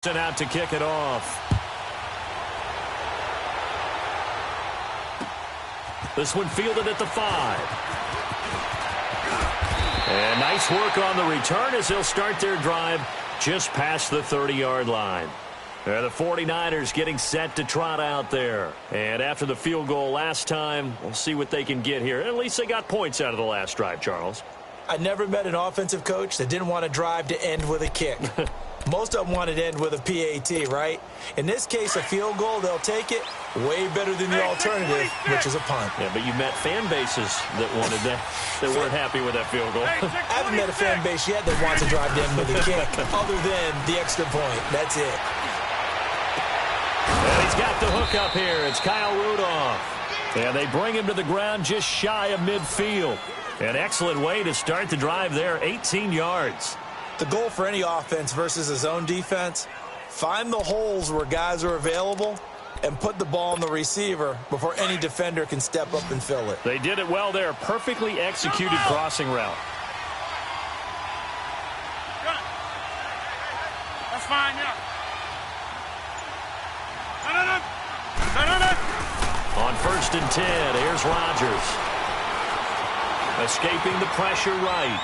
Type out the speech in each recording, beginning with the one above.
And out to kick it off. This one fielded at the 5. And nice work on the return as they'll start their drive just past the 30-yard line. The 49ers getting set to trot out there. And after the field goal last time, we'll see what they can get here. At least they got points out of the last drive, Charles. I never met an offensive coach that didn't want to drive to end with a kick. Most of them wanted to end with a PAT, right? In this case, a field goal, they'll take it. Way better than the alternative, which is a punt. Yeah, but you met fan bases that wanted that weren't happy with that field goal. I haven't met a fan base yet that wants to drive to end with a kick, other than the extra point. That's it. And he's got the hook up here. It's Kyle Rudolph. And they bring him to the ground just shy of midfield. An excellent way to start the drive there, 18 yards. The goal for any offense versus a zone defense, find the holes where guys are available and put the ball on the receiver before any defender can step up and fill it. They did it well there. Perfectly executed crossing route. That's fine, yeah. On 1st and 10, here's Rodgers. Escaping the pressure right.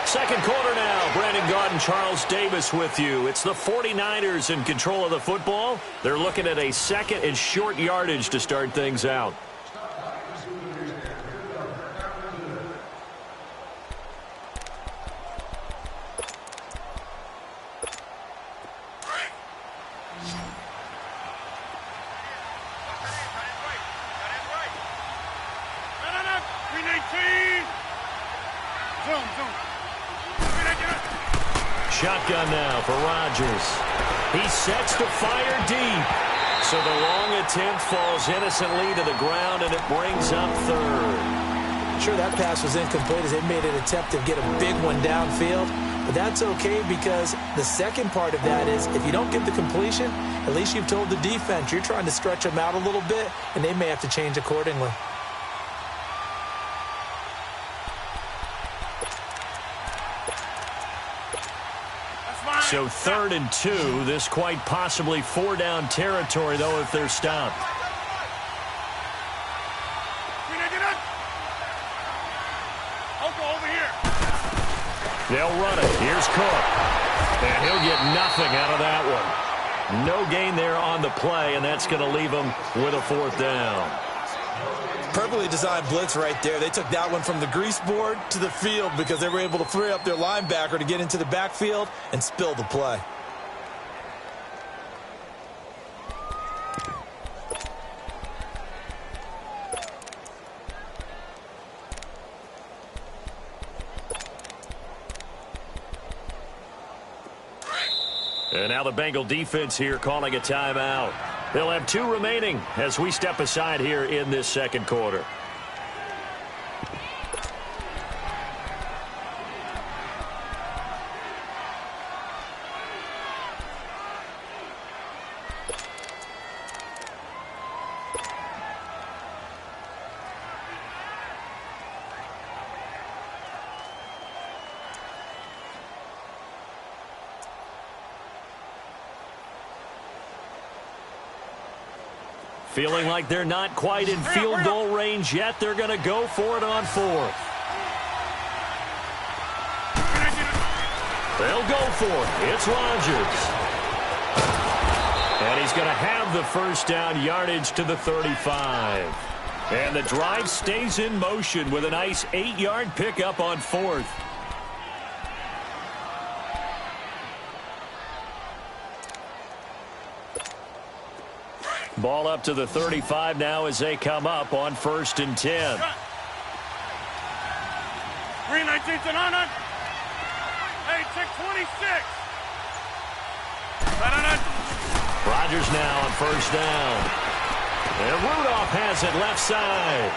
Second quarter now. Brandon Gaudin and Charles Davis with you. It's the 49ers in control of the football. They're looking at a second and short yardage to start things out. Shotgun now for Rodgers. He sets to fire deep. So the long attempt falls innocently to the ground, and it brings up 3rd. Sure, that pass was incomplete as they made an attempt to get a big one downfield. But that's okay because the second part of that is if you don't get the completion, at least you've told the defense you're trying to stretch them out a little bit, and they may have to change accordingly. So 3rd and 2. This quite possibly 4-down territory, though, if they're stopped. They'll run it. Here's Cook. And he'll get nothing out of that one. No gain there on the play, and that's going to leave him with a 4th down. Perfectly designed blitz right there. They took that one from the grease board to the field because they were able to free up their linebacker to get into the backfield and spill the play. And now the Bengal defense here calling a timeout. They'll have 2 remaining as we step aside here in this second quarter. Feeling like they're not quite in field goal range yet. They're going to go for it on 4th. They'll go for it. It's Rodgers. And he's going to have the 1st down yardage to the 35. And the drive stays in motion with a nice 8-yard pickup on 4th. Ball up to the 35 now as they come up on 1st and 10. 3-19 and on it. Hey, check 26. Rodgers now on 1st down. And Rudolph has it left side.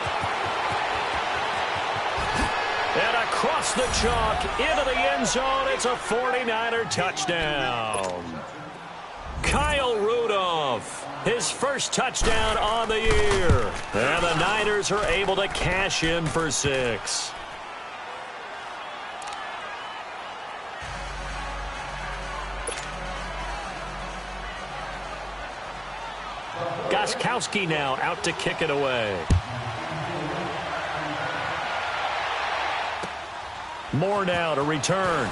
And across the chalk into the end zone. It's a 49er touchdown. Kyle Rudolph, his 1st touchdown on the year. And the Niners are able to cash in for 6. Gostkowski now out to kick it away. Moore now to return.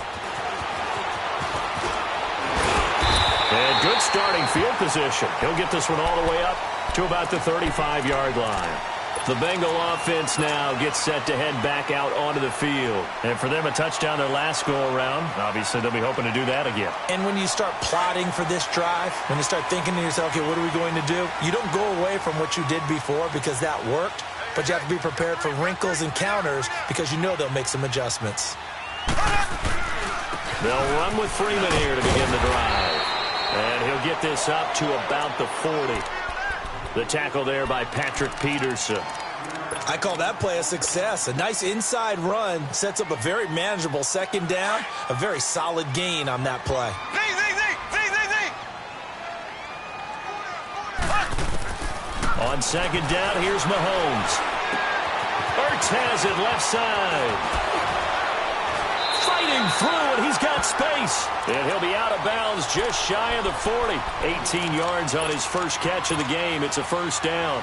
And good starting field position. He'll get this one all the way up to about the 35-yard line. The Bengal offense now gets set to head back out onto the field. And for them, a touchdown their last go-around. Obviously, they'll be hoping to do that again. And when you start plotting for this drive, when you start thinking to yourself, okay, what are we going to do? You don't go away from what you did before because that worked, but you have to be prepared for wrinkles and counters because you know they'll make some adjustments. They'll run with Freeman here to begin the drive. And he'll get this up to about the 40. The tackle there by Patrick Peterson. I call that play a success. A nice inside run sets up a very manageable second down, a very solid gain on that play. On second down, here's Mahomes. Ertz has it left side. Fighting through, and he's got space. And he'll be out of bounds just shy of the 40. 18 yards on his first catch of the game. It's a first down.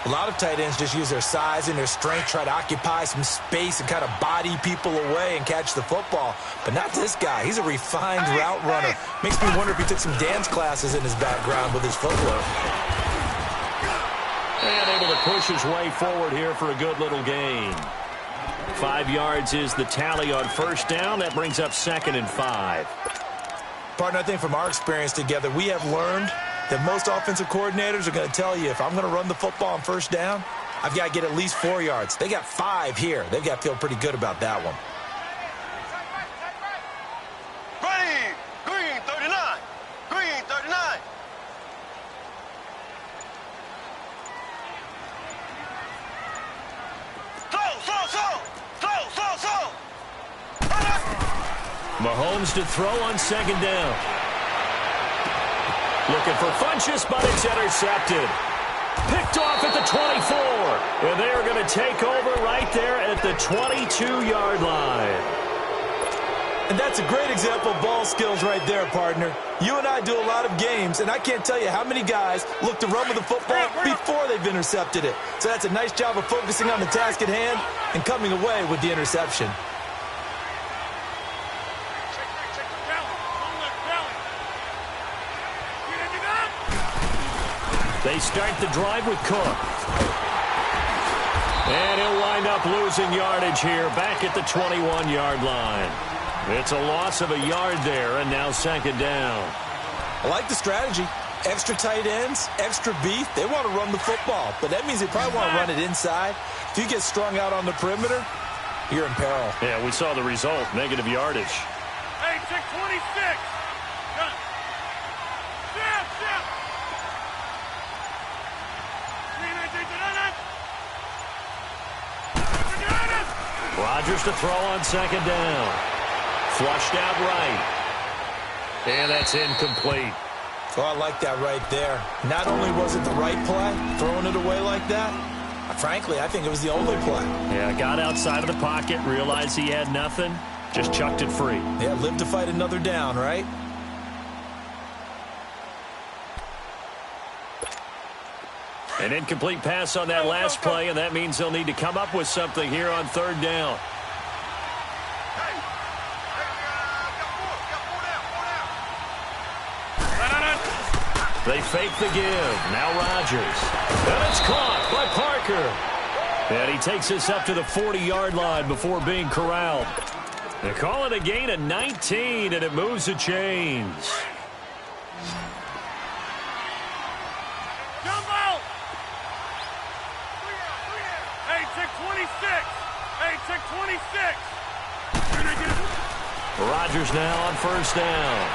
A lot of tight ends just use their size and their strength, try to occupy some space and kind of body people away and catch the football. But not this guy. He's a refined route runner. Makes me wonder if he took some dance classes in his background with his footwork. And able to push his way forward here for a good little gain. 5 yards is the tally on first down. That brings up 2nd and 5. Partner, I think from our experience together, we have learned that most offensive coordinators are going to tell you, if I'm going to run the football on first down, I've got to get at least 4 yards. They got 5 here. They've got to feel pretty good about that one. Green 39. Green 39. Mahomes to throw on second down. Looking for Funchess, but it's intercepted. Picked off at the 24. And they're going to take over right there at the 22-yard line. And that's a great example of ball skills right there, partner. You and I do a lot of games, and I can't tell you how many guys look to run with the football before they've intercepted it. So that's a nice job of focusing on the task at hand and coming away with the interception. They start the drive with Cook. And he'll wind up losing yardage here back at the 21-yard line. It's a loss of a yard there, and now second down. I like the strategy. Extra tight ends, extra beef. They want to run the football, but that means they probably want to run it inside. If you get strung out on the perimeter, you're in peril. Yeah, we saw the result, negative yardage. Hey, 626. Rodgers to throw on second down. Flushed out right. And that's incomplete. Oh, I like that right there. Not only was it the right play, throwing it away like that, frankly, I think it was the only play. Yeah, got outside of the pocket, realized he had nothing, just chucked it free. Yeah, live to fight another down, right? An incomplete pass on that last play, and that means they'll need to come up with something here on third down. They fake the give. Now Rodgers. And it's caught by Parker. And he takes us up to the 40-yard line before being corralled. They call it a gain of 19, and it moves the chains. Rodgers now on first down.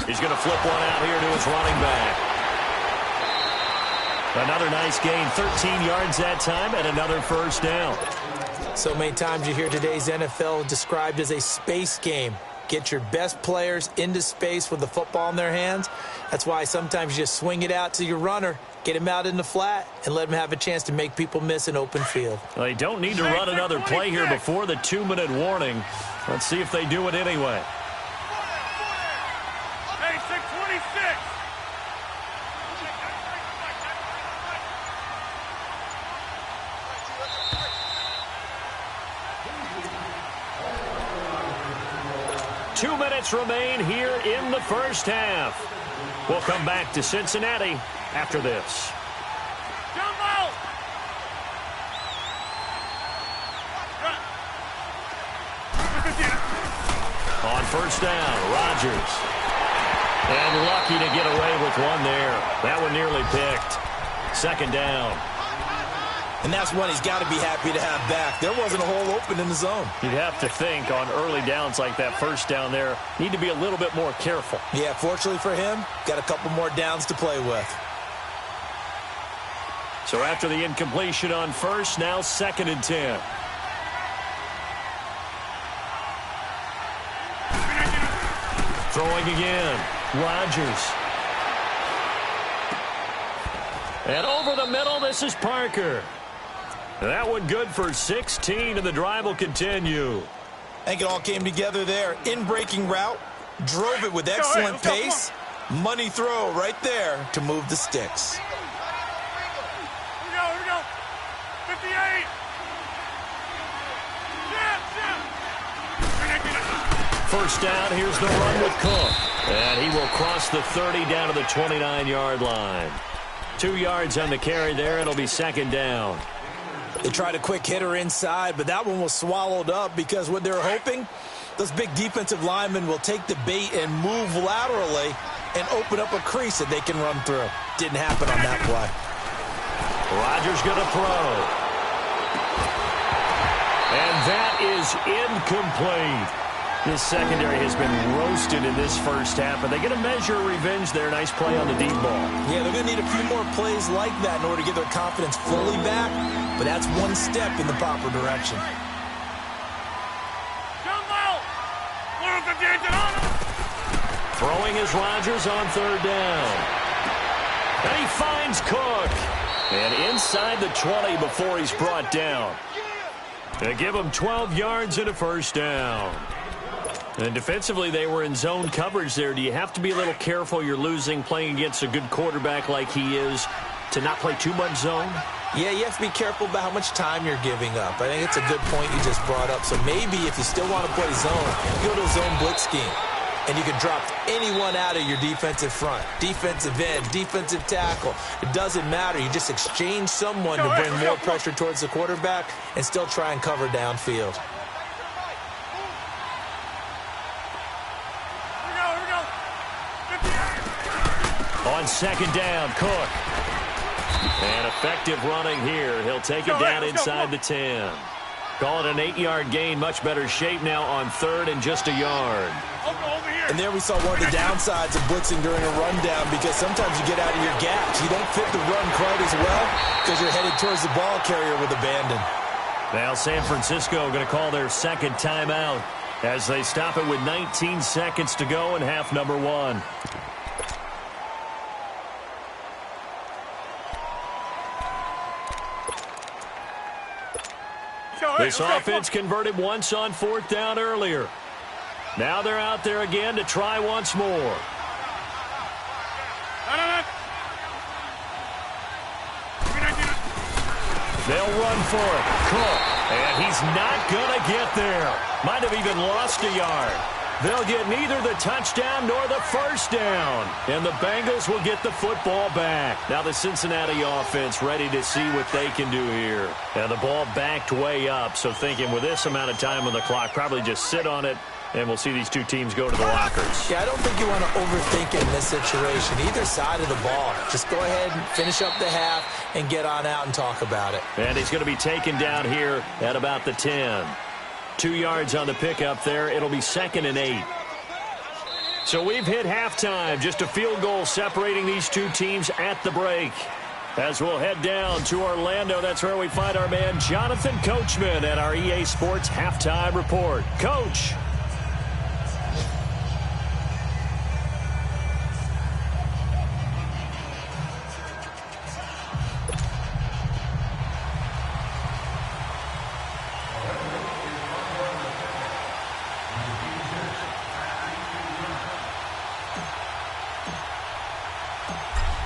He's going to flip one out here to his running back. Another nice gain, 13 yards that time, and another first down. So many times you hear today's NFL described as a space game. Get your best players into space with the football in their hands. That's why sometimes you just swing it out to your runner, get him out in the flat, and let him have a chance to make people miss an open field. Well, they don't need to run another play here before the 2-minute warning. Let's see if they do it anyway. Hey, 626. 2 minutes remain here in the first half. We'll come back to Cincinnati after this. Jumbo! On first down, Rodgers. And lucky to get away with one there. That one nearly picked. Second down. And that's one he's got to be happy to have back. There wasn't a hole open in the zone. You'd have to think on early downs like that first down there, need to be a little bit more careful. Yeah, fortunately for him, got a couple more downs to play with. So after the incompletion on first, now 2nd and 10. Throwing again, Rodgers. And over the middle, this is Parker. That one good for 16, and the drive will continue. I think it all came together there. In-breaking route, drove it with excellent pace. Money throw right there to move the sticks. Here we go. 58. First down, here's the run with Cook. And he will cross the 30 down to the 29-yard line. 2 yards on the carry there. It'll be 2nd down. They tried a quick hitter inside, but that one was swallowed up because what they're hoping, those big defensive linemen will take the bait and move laterally and open up a crease that they can run through. Didn't happen on that play. Rodgers going to throw. And that is incomplete. This secondary has been roasted in this first half, but they get a measure of revenge there. Nice play on the deep ball. Yeah, they're going to need a few more plays like that in order to get their confidence fully back, but that's one step in the proper direction. Jumbo! Throwing is Rodgers on 3rd down. And he finds Cook. And inside the 20 before he's brought down. They give him 12 yards and a first down. And defensively, they were in zone coverage there. Do you have to be a little careful? You're losing, playing against a good quarterback like he is, to not play too much zone? Yeah, you have to be careful about how much time you're giving up. I think it's a good point you just brought up. So maybe if you still want to play zone, go to a zone blitz scheme. And you can drop anyone out of your defensive front. Defensive end, defensive tackle. It doesn't matter. You just exchange someone to bring more pressure towards the quarterback and still try and cover downfield. On 2nd down, Cook. And effective running here. He'll take it down inside the 10. Call it an 8-yard gain. Much better shape now on 3rd and just a yard. And there we saw one of the downsides of blitzing during a rundown, because sometimes you get out of your gaps. You don't fit the run quite as well because you're headed towards the ball carrier with abandon. Now San Francisco going to call their 2nd timeout as they stop it with 19 seconds to go in half number 1. This offense converted once on 4th down earlier. Now they're out there again to try once more. They'll run for it. Cook. And he's not going to get there. Might have even lost a yard. They'll get neither the touchdown nor the first down. And the Bengals will get the football back. Now the Cincinnati offense ready to see what they can do here. Now the ball backed way up, so thinking with this amount of time on the clock, probably just sit on it, and we'll see these two teams go to the lockers. Yeah, I don't think you want to overthink it in this situation. Either side of the ball. Just go ahead and finish up the half and get on out and talk about it. And he's going to be taken down here at about the 10. 2 yards on the pickup there. It'll be 2nd and 8. So we've hit halftime. Just a field goal separating these two teams at the break. As we'll head down to Orlando, that's where we find our man Jonathan Coachman at our EA Sports Halftime Report. Coach.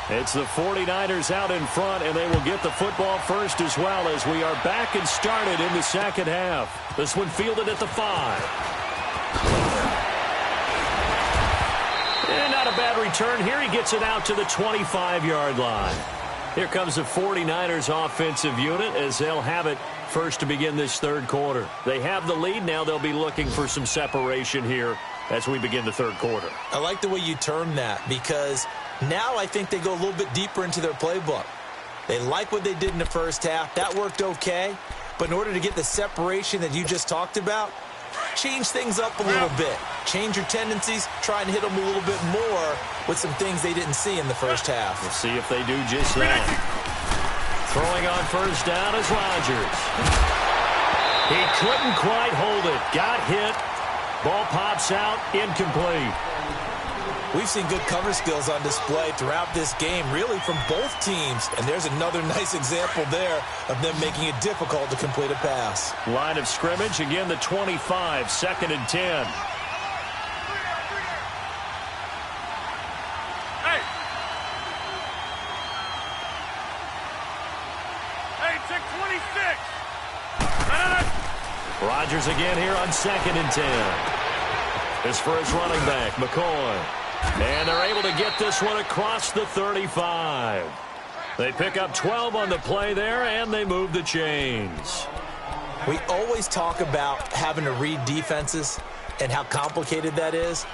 It's the 49ers out in front, and they will get the football first as well, as we are back and started in the second half. This one fielded at the 5. And not a bad return here. He gets it out to the 25-yard line. Here comes the 49ers offensive unit as they'll have it first to begin this third quarter. They have the lead. Now they'll be looking for some separation here as we begin the third quarter. I like the way you term that because now I think they go a little bit deeper into their playbook. They like what they did in the first half. That worked okay. But in order to get the separation that you just talked about, change things up a little bit. Change your tendencies. Try and hit them a little bit more with some things they didn't see in the first half. We'll see if they do just that. Throwing on first down is Rodgers. He couldn't quite hold it. Got hit. Ball pops out. Incomplete. We've seen good cover skills on display throughout this game, really from both teams. And there's another nice example there of them making it difficult to complete a pass. Line of scrimmage, again the 25, 2nd and 10. Hey, check 26. Rodgers again here on 2nd and 10. His first running back, McCoy. And they're able to get this one across the 35. They pick up 12 on the play there, and they move the chains. We always talk about having to read defenses and how complicated that is.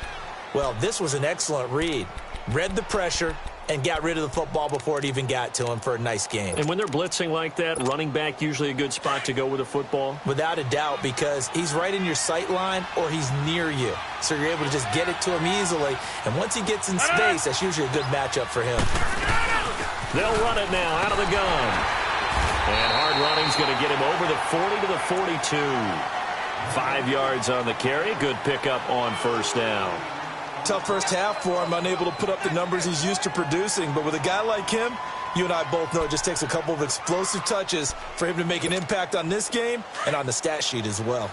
Well, this was an excellent read. Read the pressure and got rid of the football before it even got to him for a nice game. And when they're blitzing like that, running back usually a good spot to go with a football? Without a doubt, because he's right in your sight line or he's near you. So you're able to just get it to him easily. And once he gets in space, that's usually a good matchup for him. They'll run it now out of the gun. And hard running's going to get him over the 40 to the 42. 5 yards on the carry. Good pickup on first down. Tough first half for him, unable to put up the numbers he's used to producing. But with a guy like him, you and I both know it just takes a couple of explosive touches for him to make an impact on this game and on the stat sheet as well.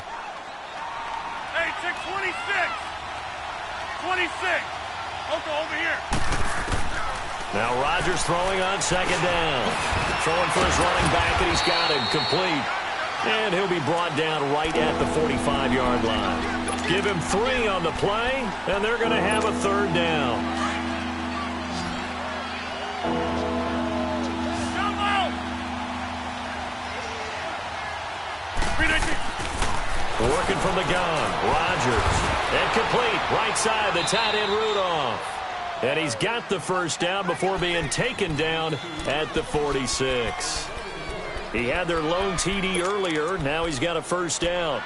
Hey, check 26. 26. Okay, over here. Now Rodgers throwing on 2nd down. Throwing for his running back, and he's got him complete. And he'll be brought down right at the 45-yard line. Give him 3 on the play, and they're going to have a 3rd down. Working from the gun, Rodgers. And complete, right side, the tight end Rudolph. And he's got the first down before being taken down at the 46. He had their lone TD earlier. Now he's got a first down.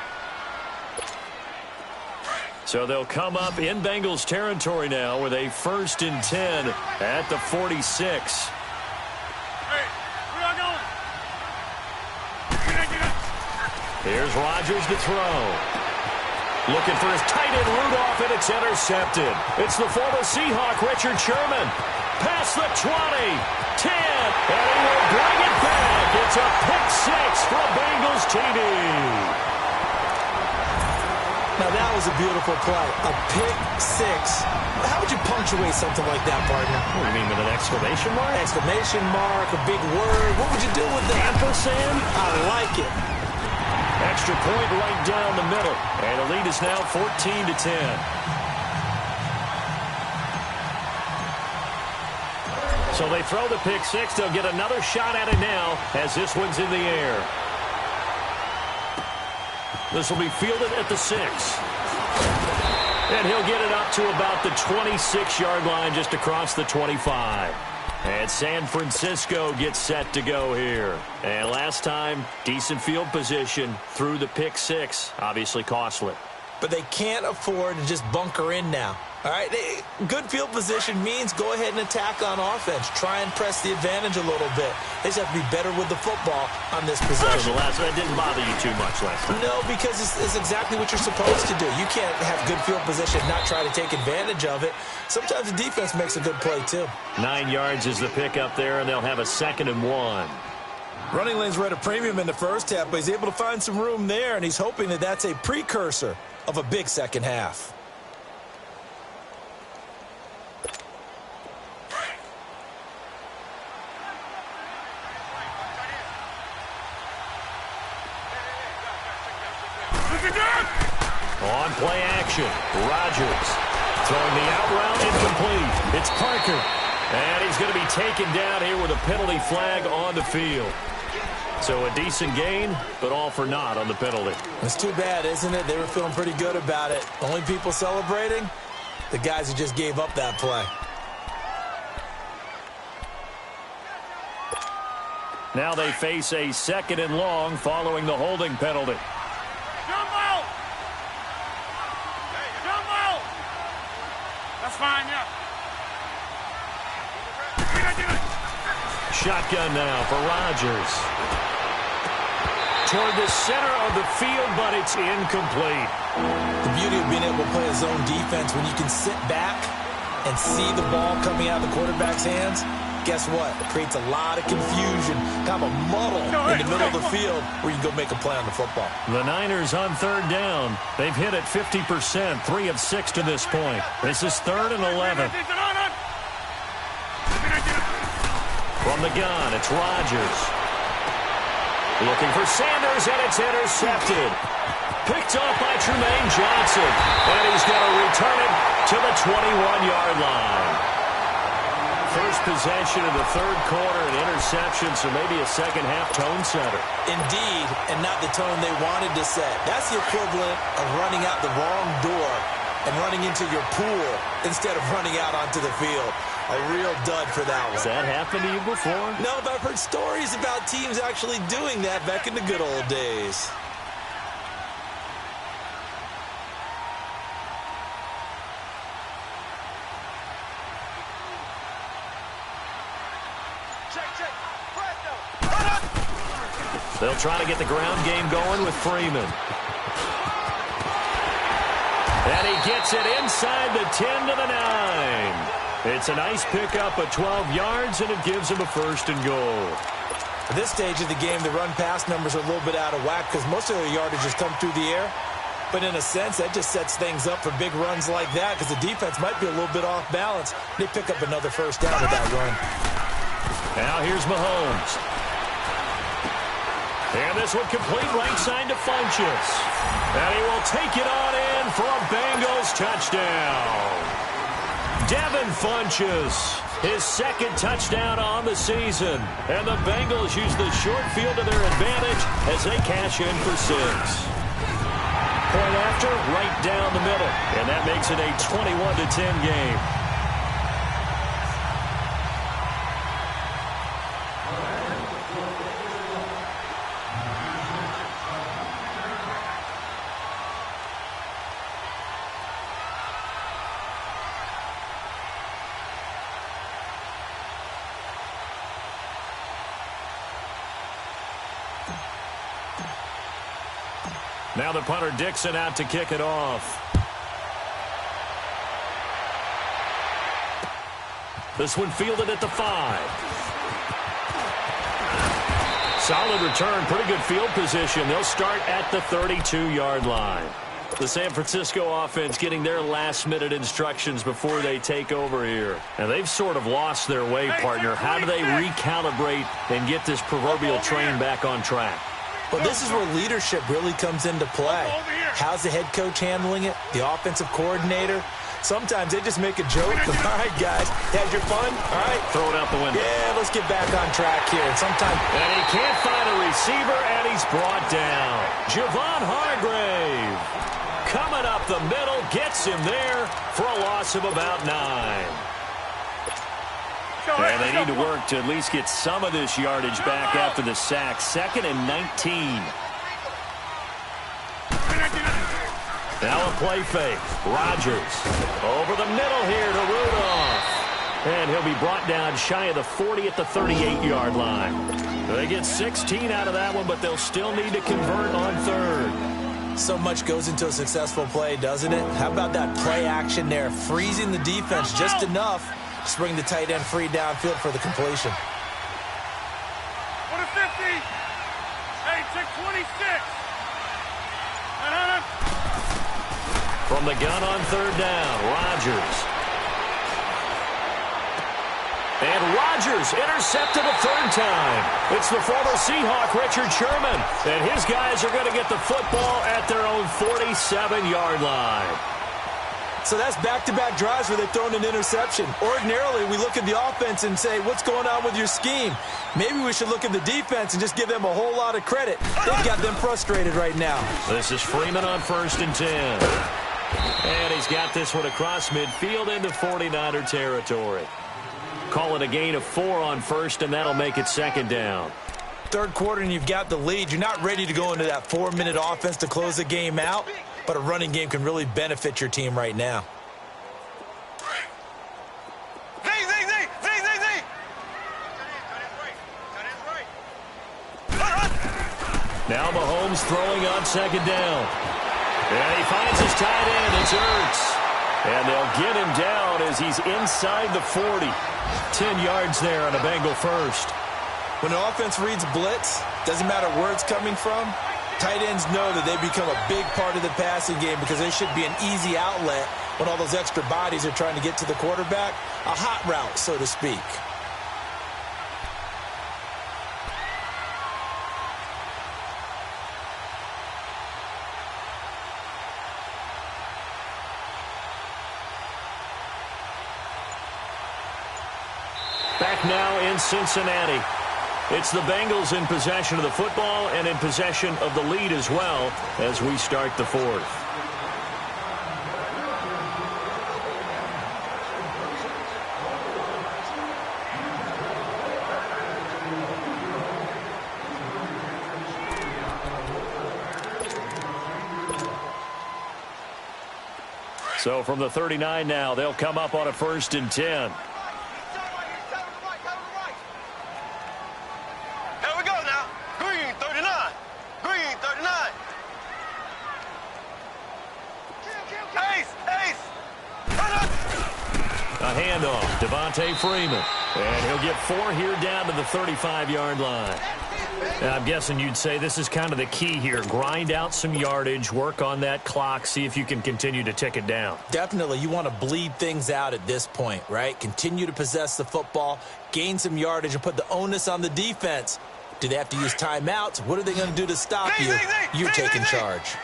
So they'll come up in Bengals territory now with a 1st and 10 at the 46. Hey, where y'all going? Here's Rodgers to throw. Looking for his tight end Rudolph, and it's intercepted. It's the former Seahawk, Richard Sherman. Past the 20, 10, and he will bring it back. It's a pick 6 for a Bengals TD. Now, that was a beautiful play. A pick 6. How would you punctuate something like that, partner? What do you mean, with an exclamation mark? Exclamation mark, a big word. What would you do with that? Ampersand? I like it. Extra point right down the middle. And the lead is now 14 to 10. So they throw the pick 6. They'll get another shot at it now as this one's in the air. This will be fielded at the 6. And he'll get it up to about the 26-yard line, just across the 25. And San Francisco gets set to go here. And last time, decent field position through the pick 6. Obviously costly. But they can't afford to just bunker in now. All right, good field position means go ahead and attack on offense. Try and press the advantage a little bit. They just have to be better with the football on this possession. That didn't bother you too much last time. No, because it's exactly what you're supposed to do. You can't have good field position and not try to take advantage of it. Sometimes the defense makes a good play, too. 9 yards is the pick up there, and they'll have a 2nd and 1. Running lanes were at a premium in the first half, but he's able to find some room there, and he's hoping that that's a precursor of a big second half. On play action, Rodgers Throwing the out route, incomplete. It's Parker. And he's going to be taken down here with a penalty flag on the field. So a decent gain, but all for naught on the penalty. It's too bad, isn't it? They were feeling pretty good about it. Only people celebrating? The guys who just gave up that play. Now they face a 2nd and long following the holding penalty. Jump out! Jump out! That's fine, yeah. Shotgun now for Rodgers. Toward the center of the field, but it's incomplete. The beauty of being able to play a zone defense when you can sit back and see the ball coming out of the quarterback's hands, guess what? It creates a lot of confusion, kind of a muddle in the middle of the field where you can go make a play on the football. The Niners on 3rd down. They've hit it 50%, 3 of 6 to this point. This is 3rd and 11. From the gun, it's Rodgers. Looking for Sanders, and it's intercepted. Picked off by Trumaine Johnson. And he's going to return it to the 21-yard line. First possession of the 3rd quarter, an interception, so maybe a second-half tone setter. Indeed, and not the tone they wanted to set. That's the equivalent of running out the wrong door and running into your pool instead of running out onto the field. A real dud for that one. Has that happened to you before? No, but I've heard stories about teams actually doing that back in the good old days. They'll try to get the ground game going with Freeman. And he gets it inside the 10 to the 9. It's a nice pickup of 12 yards, and it gives him a 1st and goal. At this stage of the game, the run-pass numbers are a little bit out of whack because most of their yardage has come through the air. But in a sense, that just sets things up for big runs like that because the defense might be a little bit off balance. They pick up another 1st down with that run. Now here's Mahomes. And this one complete right side to Funchess. And he will take it on in for a Bengals touchdown. Devin Funchess, his 2nd touchdown on the season. And the Bengals use the short field to their advantage as they cash in for 6. Point after, right down the middle. And that makes it a 21-10 game. Now the punter Dixon out to kick it off. This one fielded at the 5. Solid return, pretty good field position. They'll start at the 32-yard line. The San Francisco offense getting their last-minute instructions before they take over here. And they've sort of lost their way, partner. How do they recalibrate and get this proverbial train back on track? Well, this is where leadership really comes into play. How's the head coach handling it? The offensive coordinator? Sometimes they just make a joke. All right, guys, had your fun? All right. Throw it out the window. Yeah, let's get back on track here. And sometimes... And he can't find a receiver, and he's brought down. Javon Hargrave coming up the middle, gets him there for a loss of about 9. And they need to work to at least get some of this yardage back after the sack. 2nd and 19. Now a play fake. Rodgers over the middle here to Rudolph. And he'll be brought down shy of the 40 at the 38-yard line. They get 16 out of that one, but they'll still need to convert on 3rd. So much goes into a successful play, doesn't it? How about that play action there? Freezing the defense just enough to bring the tight end free downfield for the completion. What a 50. Hey, check 26. From the gun on 3rd down, Rodgers. And Rodgers intercepted a 3rd time. It's the former Seahawk, Richard Sherman. And his guys are going to get the football at their own 47-yard line. So that's back-to-back drives where they've thrown an interception. Ordinarily, we look at the offense and say, what's going on with your scheme? Maybe we should look at the defense and just give them a whole lot of credit. They've got them frustrated right now. This is Freeman on 1st and 10. And he's got this one across midfield into 49er territory. Call it a gain of 4 on 1st, and that'll make it 2nd down. Third quarter and you've got the lead. You're not ready to go into that 4-minute offense to close the game out, but a running game can really benefit your team right now. Now Mahomes throwing on 2nd down. And he finds his tight end. It's Ertz. And they'll get him down as he's inside the 40. 10 yards there on a Bengal first. When an offense reads blitz, doesn't matter where it's coming from, tight ends know that they become a big part of the passing game because they should be an easy outlet when all those extra bodies are trying to get to the quarterback. A hot route, so to speak. Back now in Cincinnati. It's the Bengals in possession of the football and in possession of the lead as well as we start the 4th. So from the 39 now, they'll come up on a 1st and 10. Freeman, and he'll get 4 here down to the 35-yard line. Now, I'm guessing you'd say this is kind of the key here. Grind out some yardage, work on that clock, see if you can continue to tick it down. Definitely. You want to bleed things out at this point, right? Continue to possess the football, gain some yardage, and put the onus on the defense. Do they have to use timeouts? What are they going to do to stop you? You're taking charge.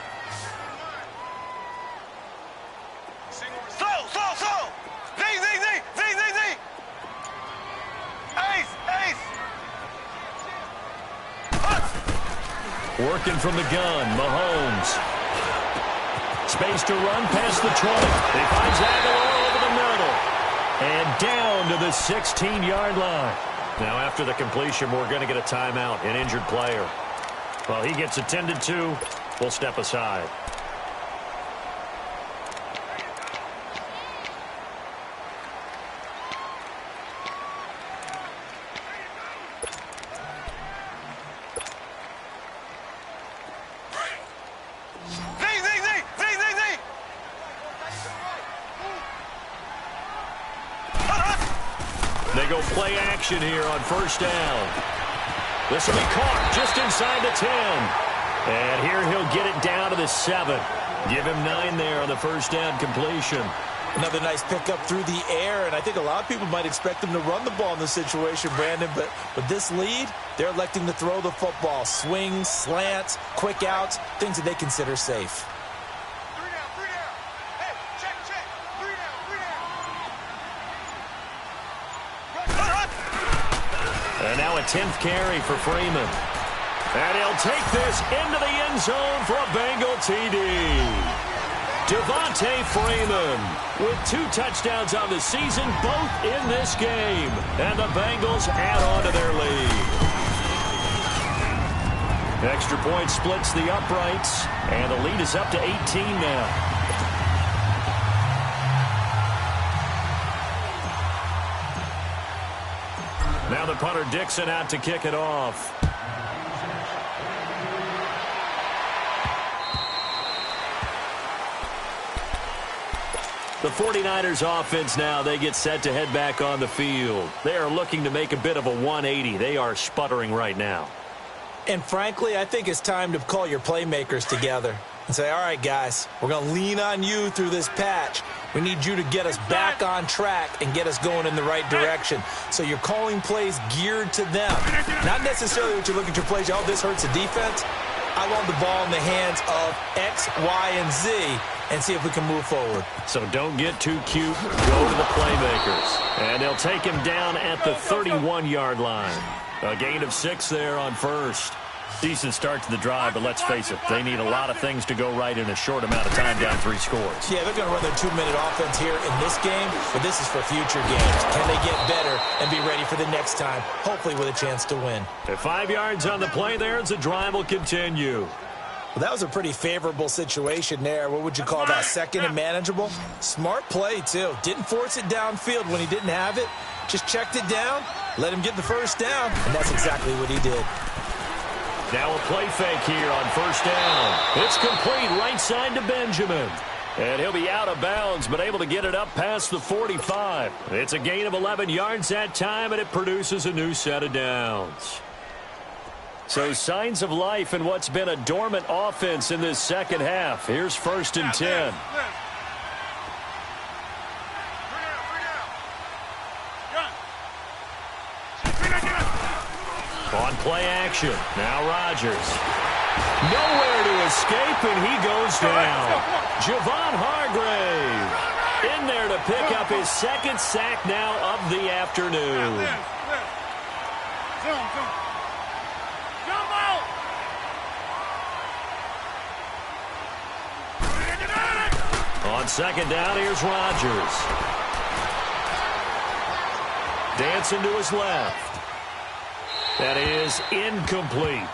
Working from the gun, Mahomes. Space to run past the 20. He finds Aguilar over the middle. And down to the 16-yard line. Now after the completion, we're going to get a timeout, an injured player. Well, he gets attended to. We'll step aside. They go play action here on 1st down. This will be caught just inside the 10. And here he'll get it down to the 7. Give him 9 there on the 1st down completion. Another nice pickup through the air, and I think a lot of people might expect him to run the ball in this situation, Brandon, but with this lead, they're electing to throw the football. Swings, slants, quick outs, things that they consider safe. And now a 10th carry for Freeman. And he'll take this into the end zone for a Bengal TD. Devontae Freeman with 2 touchdowns on the season, both in this game. And the Bengals add on to their lead. Extra point splits the uprights, and the lead is up to 18 now. Now the punter Dixon out to kick it off. The 49ers offense now, they get set to head back on the field. They are looking to make a bit of a 180. They are sputtering right now. And frankly, I think it's time to call your playmakers together and say, all right, guys, we're going to lean on you through this patch. We need you to get us back on track and get us going in the right direction. So you're calling plays geared to them. Not necessarily what you're looking to play. Oh, this hurts the defense. I want the ball in the hands of X, Y, and Z and see if we can move forward. So don't get too cute. Go to the playmakers. And they'll take him down at the 31-yard line. A gain of 6 there on first. Decent start to the drive, but let's face it, they need a lot of things to go right in a short amount of time down 3 scores. Yeah, they're going to run their 2-minute offense here in this game, but this is for future games. Can they get better and be ready for the next time, hopefully with a chance to win? At 5 yards on the play there as the drive will continue. Well, that was a pretty favorable situation there. What would you call that, second and manageable? Smart play, too. Didn't force it downfield when he didn't have it. Just checked it down, let him get the first down, and that's exactly what he did. Now a play fake here on first down. It's complete right side to Benjamin. And he'll be out of bounds, but able to get it up past the 45. It's a gain of 11 yards that time, and it produces a new set of downs. So signs of life in what's been a dormant offense in this second half. Here's 1st and 10. On play action. Now Rodgers. Nowhere to escape, and he goes down. Javon Hargrave in there to pick up his 2nd sack now of the afternoon. On 2nd down, here's Rodgers. Dancing to his left. That is incomplete.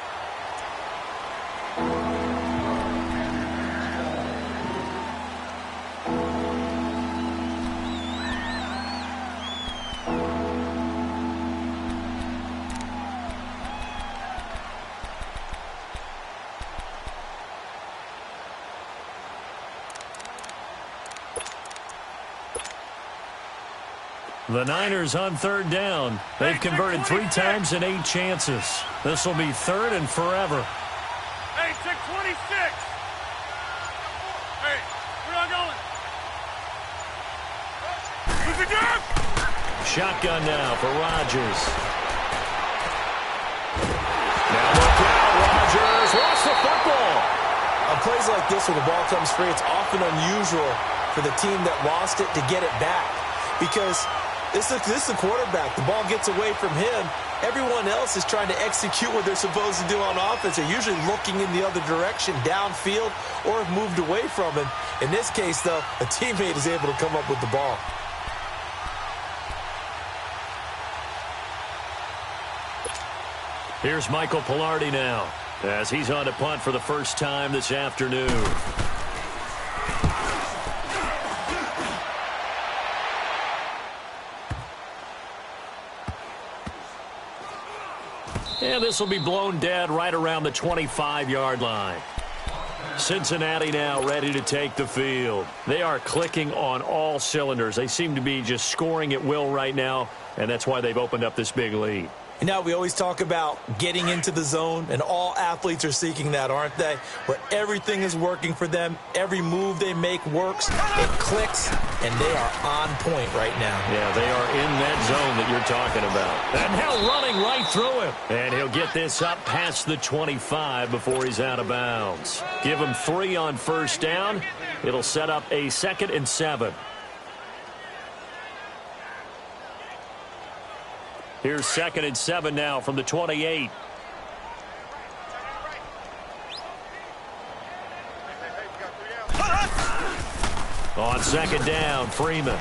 The Niners on 3rd down. They've converted 3 times in 8 chances. This will be 3rd and forever. Hey, 626. Hey, where are you going? Who's the gun? Shotgun now for Rodgers. Now look out, Rodgers lost the football. On plays like this where the ball comes free, it's often unusual for the team that lost it to get it back because this is the quarterback. The ball gets away from him. Everyone else is trying to execute what they're supposed to do on offense. They're usually looking in the other direction, downfield, or have moved away from him. In this case, though, a teammate is able to come up with the ball. Here's Michael Pilardi now as he's on to punt for the first time this afternoon. And this will be blown dead right around the 25-yard line. Cincinnati now ready to take the field. They are clicking on all cylinders. They seem to be just scoring at will right now, and that's why they've opened up this big lead. You know, we always talk about getting into the zone, and all athletes are seeking that, aren't they? Where everything is working for them, every move they make works, it clicks, and they are on point right now. Yeah, they are in that zone that you're talking about. And now running right through him. And he'll get this up past the 25 before he's out of bounds. Give him 3 on first down. It'll set up a 2nd and 7. Here's 2nd and 7 now from the 28. On 2nd down, Freeman.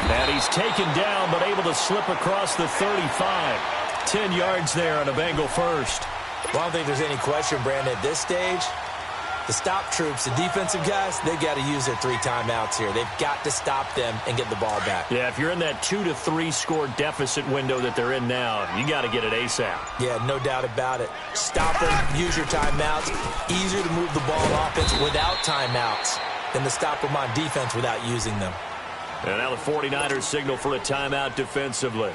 And he's taken down, but able to slip across the 35. 10 yards there on a Bengal first. Well, I don't think there's any question, Brandon, at this stage. The stop troops, the defensive guys, they've got to use their 3 timeouts here. They've got to stop them and get the ball back. Yeah, if you're in that 2 to 3 score deficit window that they're in now, you got to get it ASAP. Yeah, no doubt about it. Stop them, use your timeouts. Easier to move the ball on offense without timeouts than to stop them on defense without using them. And now the 49ers signal for a timeout defensively.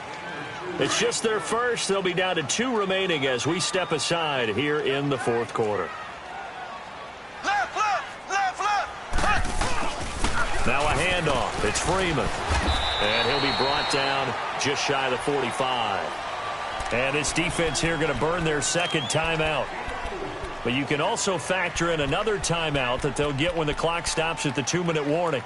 It's just their first. They'll be down to 2 remaining as we step aside here in the 4th quarter. Now a handoff. It's Freeman. And he'll be brought down just shy of the 45. And this defense here going to burn their second timeout. But you can also factor in another timeout that they'll get when the clock stops at the 2-minute warning.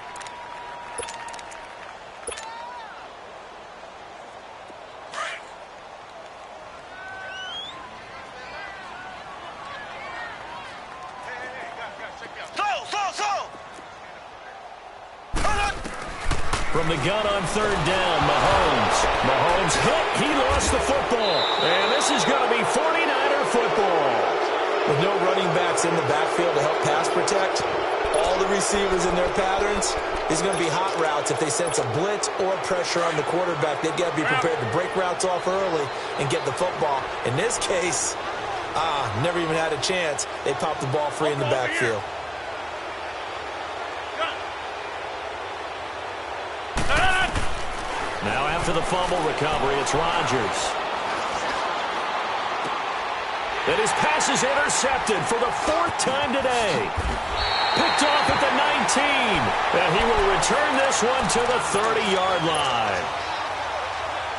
From the gun on third down, Mahomes. Mahomes hit. He lost the football. And this is going to be 49er football. With no running backs in the backfield to help pass protect, all the receivers in their patterns, these are going to be hot routes. If they sense a blitz or pressure on the quarterback, they've got to be prepared to break routes off early and get the football. In this case, never even had a chance. They popped the ball free in the backfield. Now after the fumble recovery, it's Rodgers. And his pass is intercepted for the 4th time today. Picked off at the 19. And he will return this one to the 30-yard line.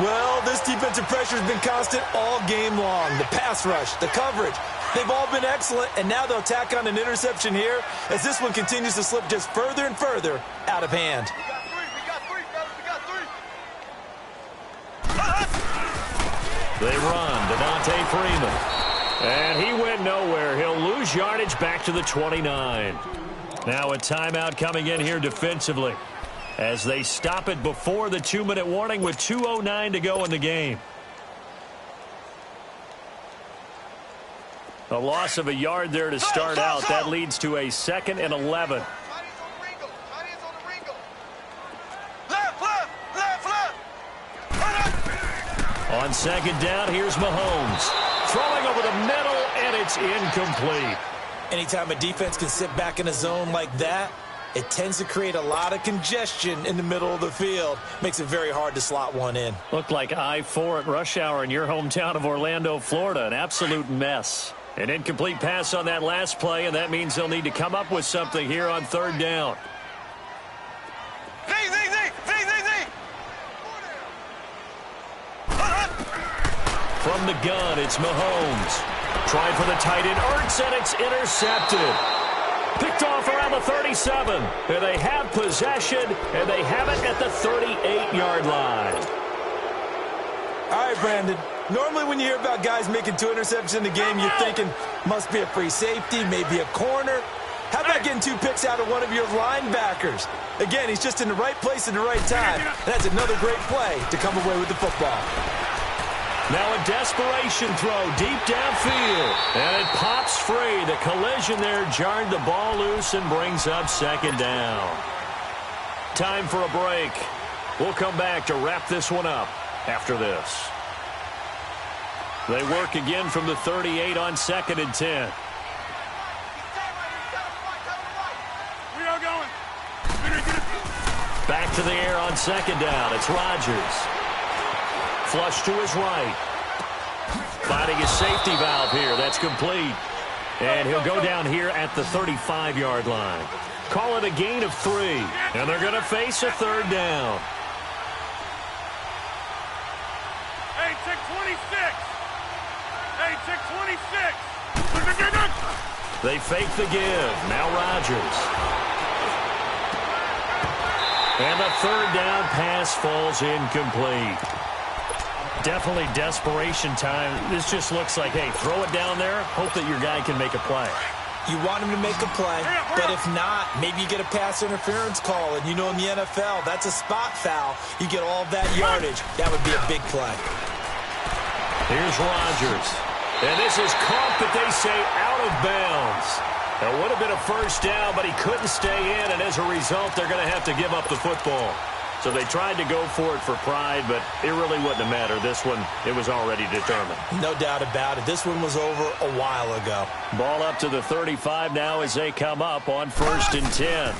Well, this defensive pressure has been constant all game long. The pass rush, the coverage, they've all been excellent. And now they'll tack on an interception here as this one continues to slip just further and further out of hand. They run. Devontae Freeman. And he went nowhere. He'll lose yardage back to the 29. Now a timeout coming in here defensively as they stop it before the 2-minute warning with 2:09 to go in the game. A loss of a yard there to start out. That leads to a 2nd and 11. On second down, here's Mahomes. Throwing over the middle, and it's incomplete. Anytime a defense can sit back in a zone like that, it tends to create a lot of congestion in the middle of the field. Makes it very hard to slot one in. Looked like I-4 at rush hour in your hometown of Orlando, Florida. An absolute mess. An incomplete pass on that last play, and that means they'll need to come up with something here on third down. From the gun, it's Mahomes. Trying for the tight end, Ertz, and it's intercepted. Picked off around the 37. And they have possession, and they have it at the 38-yard line. All right, Brandon. Normally when you hear about guys making 2 interceptions in the game, you're thinking must be a free safety, maybe a corner. How about getting 2 picks out of one of your linebackers? Again, he's just in the right place at the right time. And that's another great play to come away with the football. Now a desperation throw deep downfield. And it pops free. The collision there jarred the ball loose and brings up second down. Time for a break. We'll come back to wrap this one up after this. They work again from the 38 on 2nd and 10. We are going. Back to the air on second down. It's Rodgers. Flush to his right. Finding his safety valve here. That's complete. And he'll go down here at the 35-yard line. Call it a gain of 3. And they're going to face a third down. Hey, check 26. Hey, check 26. They fake the give. Now Rodgers. And the third down pass falls incomplete. Definitely desperation time. This just looks like, hey, throw it down there, hope that your guy can make a play. You want him to make a play, but if not, maybe you get a pass interference call. And you know in the NFL, that's a spot foul. You get all that yardage. That would be a big play. Here's Rodgers. And this is caught, but they say out of bounds. It would have been a first down, but he couldn't stay in, and as a result, they're going to have to give up the football. So they tried to go for it for pride, but it really wouldn't have mattered. This one, it was already determined. No doubt about it. This one was over a while ago. Ball up to the 35 now as they come up on 1st and 10.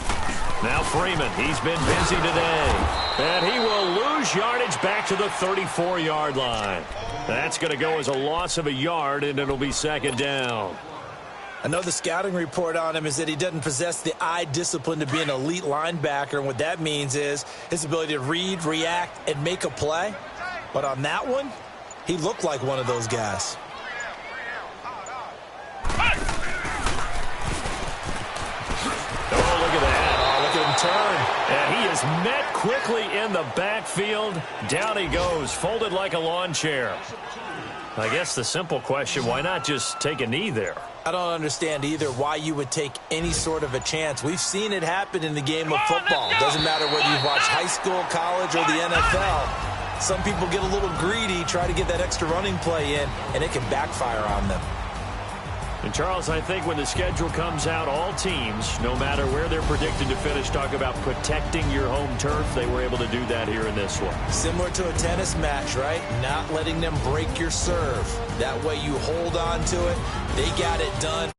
Now Freeman, he's been busy today. And he will lose yardage back to the 34-yard line. That's going to go as a loss of a yard, and it'll be second down. I know the scouting report on him is that he doesn't possess the eye discipline to be an elite linebacker, and what that means is his ability to read, react, and make a play. But on that one, He looked like one of those guys. Oh, look at that. Oh, look at him turn. And he is met quickly in the backfield. Down he goes, folded like a lawn chair. I guess the simple question, why not just take a knee there? I don't understand either why you would take any sort of a chance. We've seen it happen in the game of football. Doesn't matter whether you've watched high school, college, or the NFL. Some people get a little greedy, try to get that extra running play in, and it can backfire on them. And, Charles, I think when the schedule comes out, all teams, no matter where they're predicted to finish, talk about protecting your home turf. They were able to do that here in this one. Similar to a tennis match, right? Not letting them break your serve. That way you hold on to it. They got it done.